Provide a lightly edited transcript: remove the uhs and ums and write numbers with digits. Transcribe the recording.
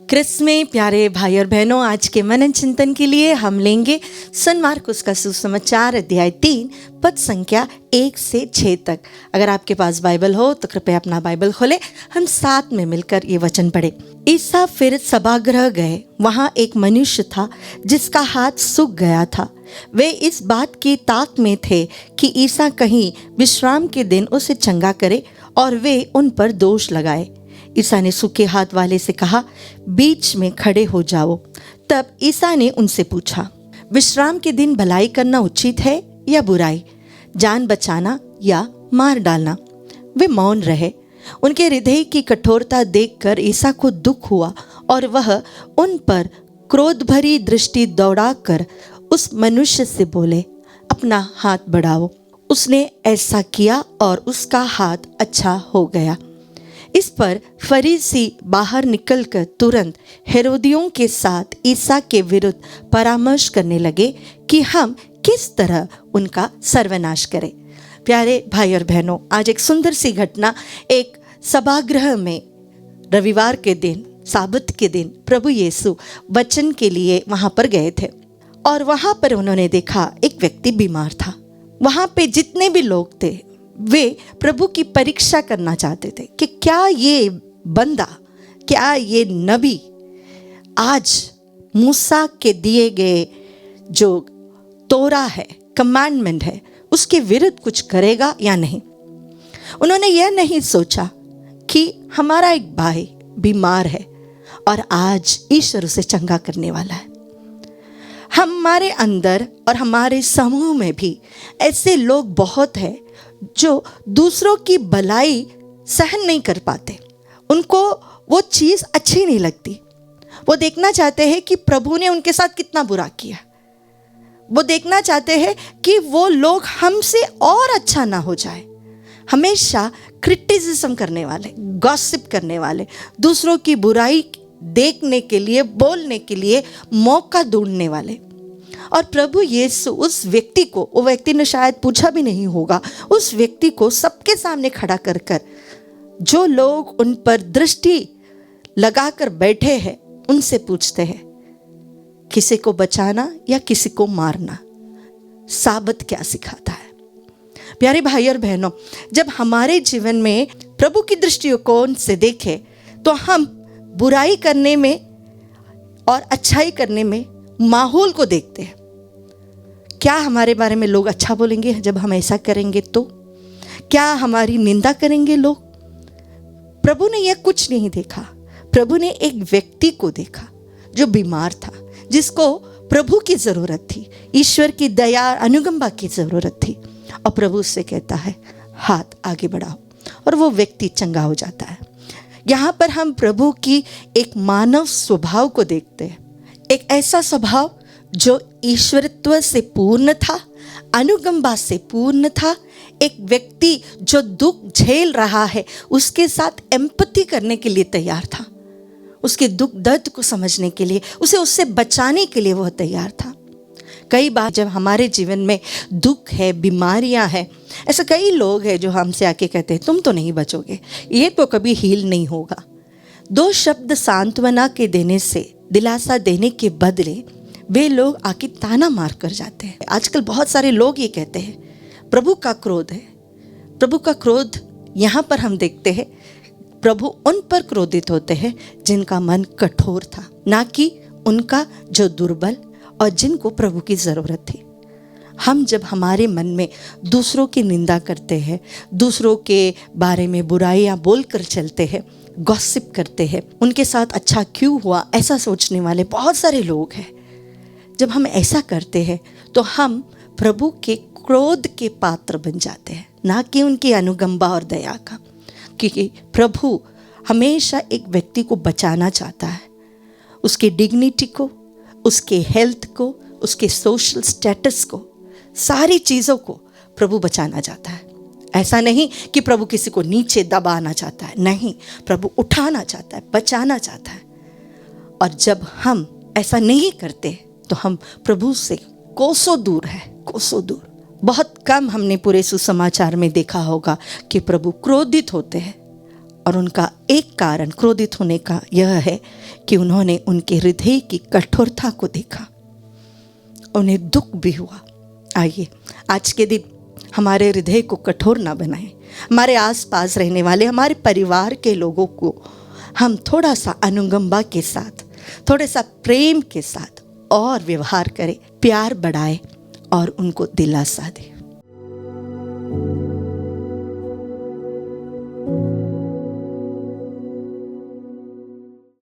Chris में प्यारे भाई और बहनों, आज के मनन चिंतन के लिए हम लेंगे सन मार्कुस का सुसमाचार अध्याय 3 पद संख्या 1 से 6 तक। अगर आपके पास बाइबल हो तो कृपया अपना बाइबल खोले, हम साथ में मिलकर ये वचन पढ़े। ईसा फिर सभागृह गए। वहाँ एक मनुष्य था जिसका हाथ सूख गया था। वे इस बात की ताक में थे कि ईसा कहीं विश्राम के दिन उसे चंगा करे, और वे उन पर दोष लगाए। ईसा ने सूखे हाथ वाले से कहा, बीच में खड़े हो जाओ। तब ईसा ने उनसे पूछा, विश्राम के दिन भलाई करना उचित है या बुराई, जान बचाना या मार डालना? वे मौन रहे। उनके हृदय की कठोरता देखकर ईसा को दुख हुआ, और वह उन पर क्रोध भरी दृष्टि दौड़ाकर उस मनुष्य से बोले, अपना हाथ बढ़ाओ। उसने ऐसा किया और उसका हाथ अच्छा हो गया। इस पर फरीसी बाहर निकलकर तुरंत हेरोदियों के साथ ईसा के विरुद्ध परामर्श करने लगे कि हम किस तरह उनका सर्वनाश करें। प्यारे भाई और बहनों, आज एक सुंदर सी घटना, एक सभागृह में रविवार के दिन, साबत के दिन प्रभु यीशु वचन के लिए वहां पर गए थे, और वहां पर उन्होंने देखा एक व्यक्ति बीमार था। वहां पे जितने भी लोग थे वे प्रभु की परीक्षा करना चाहते थे कि क्या ये बंदा, क्या ये नबी आज मूसा के दिए गए जो तोरा है, कमांडमेंट है, उसके विरुद्ध कुछ करेगा या नहीं। उन्होंने यह नहीं सोचा कि हमारा एक भाई बीमार है और आज ईश्वर उसे चंगा करने वाला है। हमारे अंदर और हमारे समूह में भी ऐसे लोग बहुत हैं जो दूसरों की भलाई सहन नहीं कर पाते। उनको वो चीज़ अच्छी नहीं लगती। वो देखना चाहते हैं कि प्रभु ने उनके साथ कितना बुरा किया। वो देखना चाहते हैं कि वो लोग हमसे और अच्छा ना हो जाए। हमेशा क्रिटिसिज्म करने वाले, गॉसिप करने वाले, दूसरों की बुराई देखने के लिए, बोलने के लिए मौका ढूंढने वाले। और प्रभु यीशु उस व्यक्ति को, वो व्यक्ति ने शायद पूछा भी नहीं होगा, उस व्यक्ति को सबके सामने खड़ा कर कर जो लोग उन पर दृष्टि लगाकर बैठे हैं उनसे पूछते हैं, किसी को बचाना या किसी को मारना? साबत क्या सिखाता है? प्यारे भाई और बहनों, जब हमारे जीवन में प्रभु की दृष्टिकोण से देखें तो हम बुराई करने में और अच्छाई करने में माहौल को देखते हैं। क्या हमारे बारे में लोग अच्छा बोलेंगे जब हम ऐसा करेंगे? तो क्या हमारी निंदा करेंगे लोग? प्रभु ने यह कुछ नहीं देखा। प्रभु ने एक व्यक्ति को देखा जो बीमार था, जिसको प्रभु की जरूरत थी, ईश्वर की दया, अनुकंपा की जरूरत थी। और प्रभु उससे कहता है, हाथ आगे बढ़ाओ, और वो व्यक्ति चंगा हो जाता है। यहाँ पर हम प्रभु की एक मानव स्वभाव को देखते हैं, एक ऐसा स्वभाव जो ईश्वरत्व से पूर्ण था, अनुकंपा से पूर्ण था। एक व्यक्ति जो दुख झेल रहा है उसके साथ एम्पैथी करने के लिए तैयार था, उसके दुख दर्द को समझने के लिए, उससे बचाने के लिए वह तैयार था। कई बार जब हमारे जीवन में दुख है, बीमारियां हैं, ऐसे कई लोग हैं जो हमसे आके कहते हैं, तुम तो नहीं बचोगे, ये तो कभी हील नहीं होगा। 2 शब्द सांत्वना के देने से, दिलासा देने के बदले वे लोग आके ताना मार कर जाते हैं। आजकल बहुत सारे लोग ये कहते हैं, प्रभु का क्रोध है। प्रभु का क्रोध यहाँ पर हम देखते हैं, प्रभु उन पर क्रोधित होते हैं जिनका मन कठोर था, ना कि उनका जो दुर्बल और जिनको प्रभु की ज़रूरत थी। हम जब हमारे मन में दूसरों की निंदा करते हैं, दूसरों के बारे में बुराइयां बोलकर चलते हैं, गॉसिप करते हैं, उनके साथ अच्छा क्यों हुआ ऐसा सोचने वाले बहुत सारे लोग हैं। जब हम ऐसा करते हैं तो हम प्रभु के क्रोध के पात्र बन जाते हैं, ना कि उनकी अनुकंपा और दया का। क्योंकि प्रभु हमेशा एक व्यक्ति को बचाना चाहता है, उसकी डिग्निटी को, उसके हेल्थ को, उसके सोशल स्टेटस को, सारी चीज़ों को प्रभु बचाना चाहता है। ऐसा नहीं कि प्रभु किसी को नीचे दबाना चाहता है, नहीं, प्रभु उठाना चाहता है, बचाना चाहता है। और जब हम ऐसा नहीं करते तो हम प्रभु से कोसों दूर है, कोसों दूर। बहुत कम हमने पूरे सुसमाचार में देखा होगा कि प्रभु क्रोधित होते हैं और उनका एक कारण क्रोधित होने का यह है कि उन्होंने उनके हृदय की कठोरता को देखा, उन्हें दुख भी हुआ। आइए आज के दिन हमारे हृदय को कठोर ना बनाएं। हमारे आसपास रहने वाले हमारे परिवार के लोगों को हम थोड़ा सा अनुकंपा के साथ, थोड़ा सा प्रेम के साथ और व्यवहार करें, प्यार बढ़ाएं और उनको दिलासा दें।